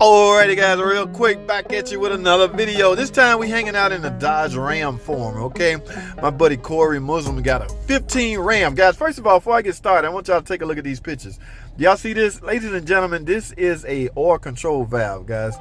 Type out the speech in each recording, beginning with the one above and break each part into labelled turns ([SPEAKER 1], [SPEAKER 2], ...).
[SPEAKER 1] Alrighty guys, real quick, back at you with another video. This time we hanging out in the Dodge Ram forum, okay? My buddy Corey Muslim got a 15 Ram. Guys, first of all, before I get started, I want y'all to take a look at these pictures. Y'all see this? Ladies and gentlemen, this is a oil control valve, guys.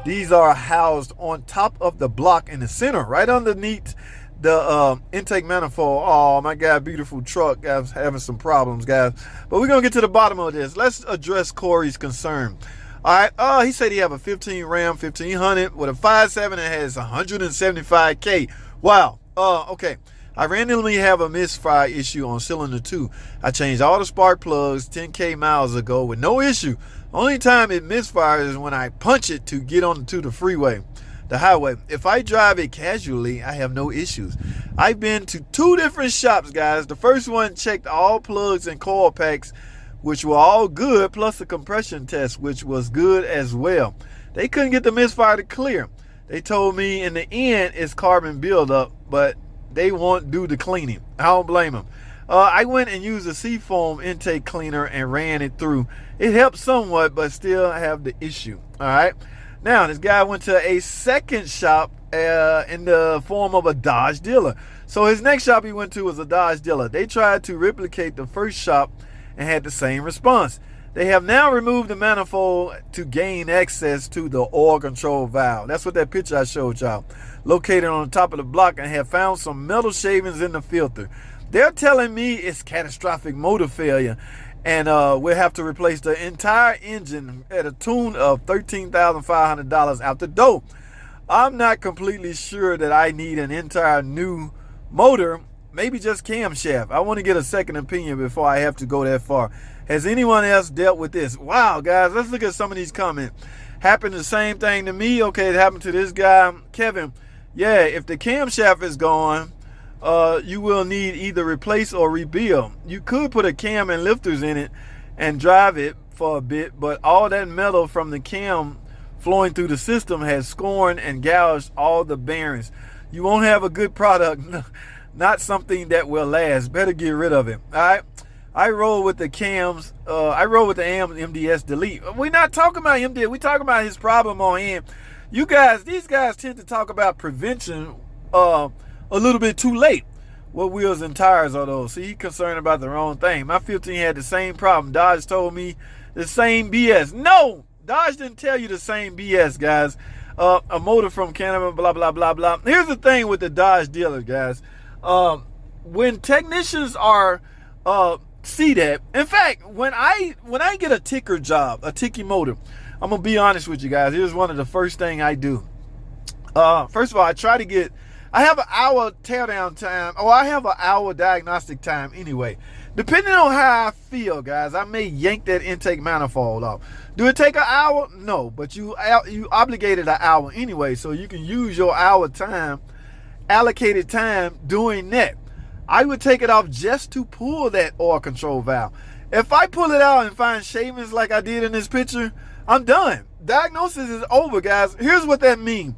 [SPEAKER 1] These are housed on top of the block in the center, right underneath the intake manifold. Oh my God, beautiful truck. Guys, having some problems, guys. But we're gonna get to the bottom of this. Let's address Corey's concern. All right, he said he have a 15 Ram 1500 with a 5.7 and has 175K. Wow. Okay. I randomly have a misfire issue on cylinder 2. I changed all the spark plugs 10K miles ago with no issue. Only time it misfires is when I punch it to get onto the freeway, the highway. If I drive it casually, I have no issues. I've been to 2 different shops, guys. The first one checked all plugs and coil packs, which were all good, plus the compression test, which was good as well. They couldn't get the misfire to clear. They told me in the end it's carbon buildup, but they won't do the cleaning. I don't blame them. I went and used a seafoam intake cleaner and ran it through. It helped somewhat, but still have the issue. All right. Now, this guy went to a second shop in the form of a Dodge dealer. So his next shop he went to was a Dodge dealer. They tried to replicate the first shop and had the same response. They have now removed the manifold to gain access to the oil control valve. That's what that picture I showed y'all. Located on the top of the block, and have found some metal shavings in the filter. They're telling me it's catastrophic motor failure, and we'll have to replace the entire engine at a tune of $13,500 out the door. I'm not completely sure that I need an entire new motor. Maybe just camshaft. I want to get a second opinion before I have to go that far. Has anyone else dealt with this? Wow, guys, let's look at some of these comments. Happened the same thing to me. Okay, it happened to this guy, Kevin. Yeah, if the camshaft is gone, you will need either replace or rebuild. You could put a cam and lifters in it and drive it for a bit, but all that metal from the cam flowing through the system has scored and gouged all the bearings. You won't have a good product. Not something that will last. Better get rid of it. All right. I roll with the cams. I roll with the MDS delete. We're not talking about MDS. We're talking about his problem on him. You guys, these guys tend to talk about prevention a little bit too late. What wheels and tires are those? See, he's concerned about the wrong thing. My 15 had the same problem. Dodge told me the same BS. No, Dodge didn't tell you the same BS, guys. A motor from Canada, blah, blah, blah, blah. Here's the thing with the Dodge dealer, guys. When technicians are see that, in fact, when I get a ticker job, a ticky motor, I'm gonna be honest with you guys. Here's one of the first thing I do. First of all, I have an hour teardown time, or I have an hour diagnostic time anyway. Depending on how I feel, guys, I may yank that intake manifold off. Do it take an hour? No, but you obligated an hour anyway, so you can use your hour time, allocated time doing that. I would take it off just to pull that oil control valve. If I pull it out and find shavings like I did in this picture, I'm done. Diagnosis is over, guys. Here's what that means.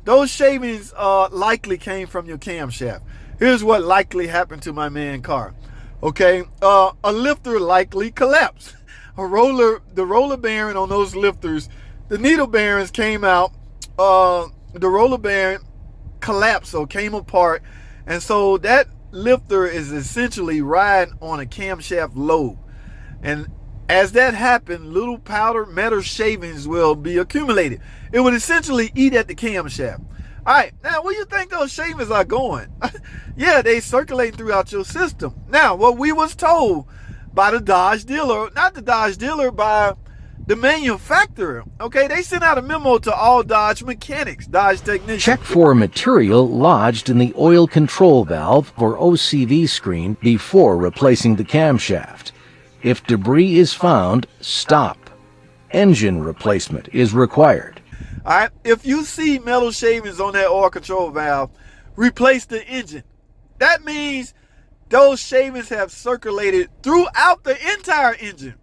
[SPEAKER 1] Those shavings likely came from your camshaft. Here's what likely happened to my man's car. Okay, a lifter likely collapsed. The roller bearing on those lifters, the needle bearings came out. The roller bearing collapsed or came apart, and so that lifter is essentially riding on a camshaft load. And as that happened, little powder metal shavings will be accumulated. It would essentially eat at the camshaft. All right, now where you think those shavings are going? Yeah, they circulating throughout your system. Now, what we was told by the Dodge dealer, not the Dodge dealer, by the manufacturer, okay, they sent out a memo to all Dodge mechanics, Dodge technicians.
[SPEAKER 2] Check for material lodged in the oil control valve or OCV screen before replacing the camshaft. If debris is found, stop. Engine replacement is required.
[SPEAKER 1] All right, if you see metal shavings on that oil control valve, replace the engine. That means those shavings have circulated throughout the entire engine.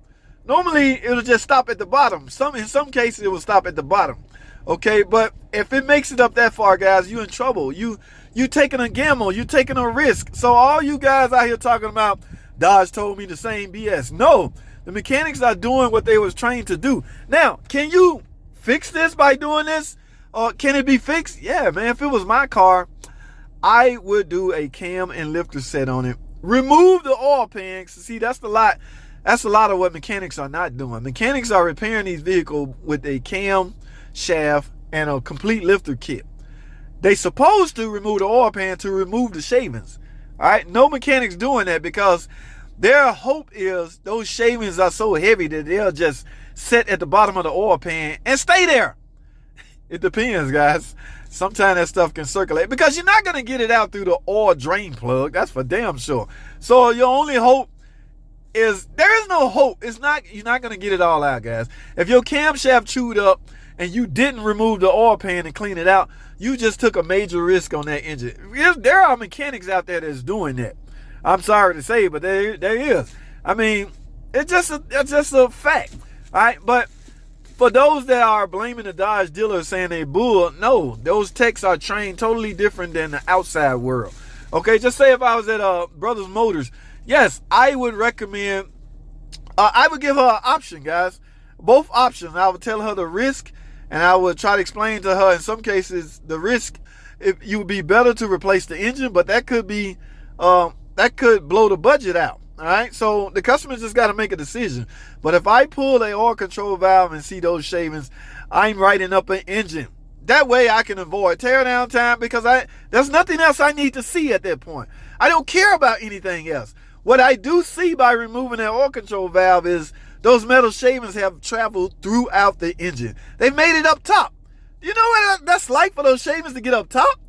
[SPEAKER 1] Normally, it'll just stop at the bottom. In some cases, it will stop at the bottom. Okay, but if it makes it up that far, guys, you in trouble. You taking a gamble. You taking a risk. So all you guys out here talking about, Dodge told me the same BS. No, the mechanics are doing what they was trained to do. Now, can you fix this by doing this? Or can it be fixed? Yeah, man. If it was my car, I would do a cam and lifter set on it. Remove the oil pan. See, that's a lot of what mechanics are not doing. Mechanics are repairing these vehicles with a cam shaft and a complete lifter kit. They supposed to remove the oil pan to remove the shavings. All right, no mechanics doing that because their hope is those shavings are so heavy that they'll just sit at the bottom of the oil pan and stay there. It depends, guys. Sometimes that stuff can circulate because you're not going to get it out through the oil drain plug. That's for damn sure. So your only hope is, there is no hope. You're not going to get it all out, guys. If your camshaft chewed up and you didn't remove the oil pan and clean it out, you just took a major risk on that engine. There are mechanics out there that's doing that. I'm sorry to say, but there is. I mean, it's just a fact. All right, but for those that are blaming the Dodge dealers saying they bull, no, those techs are trained totally different than the outside world. Okay, just say if I was at Brothers Motors, yes, I would recommend, I would give her an option, guys. Both options. I would tell her the risk, and I would try to explain to her in some cases the risk. If you would be better to replace the engine, but that could be, that could blow the budget out. All right, so the customer just got to make a decision. But if I pull a oil control valve and see those shavings, I'm writing up an engine. That way I can avoid tear down time because there's nothing else I need to see at that point. I don't care about anything else. What I do see by removing that oil control valve is those metal shavings have traveled throughout the engine. They made it up top. You know what that's like for those shavings to get up top?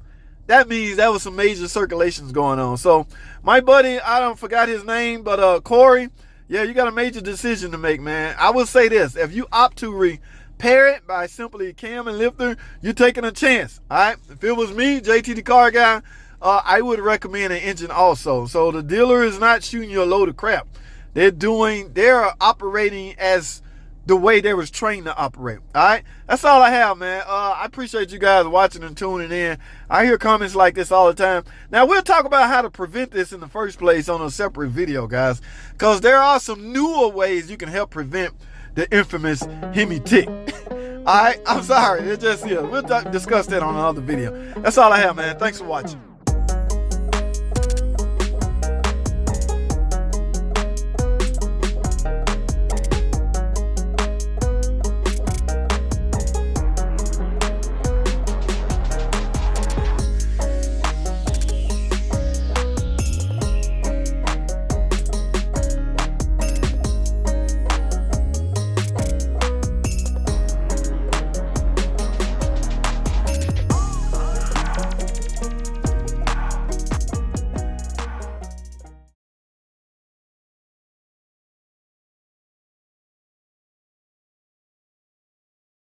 [SPEAKER 1] That means there was some major circulations going on. So my buddy, I don't forgot his name, but Corey, yeah, you got a major decision to make, man. I will say this: if you opt to repair it by simply cam and lifter, you're taking a chance. All right. If it was me, JT the car guy, I would recommend an engine also. So the dealer is not shooting you a load of crap. They're operating as the way they was trained to operate. All right, that's all I have, man. I appreciate you guys watching and tuning in. I hear comments like this all the time. Now we'll talk about how to prevent this in the first place on a separate video, guys, because there are some newer ways you can help prevent the infamous Hemi tick. All right, I'm sorry, it just, yeah, we'll discuss that on another video. That's all I have, man. Thanks for watching.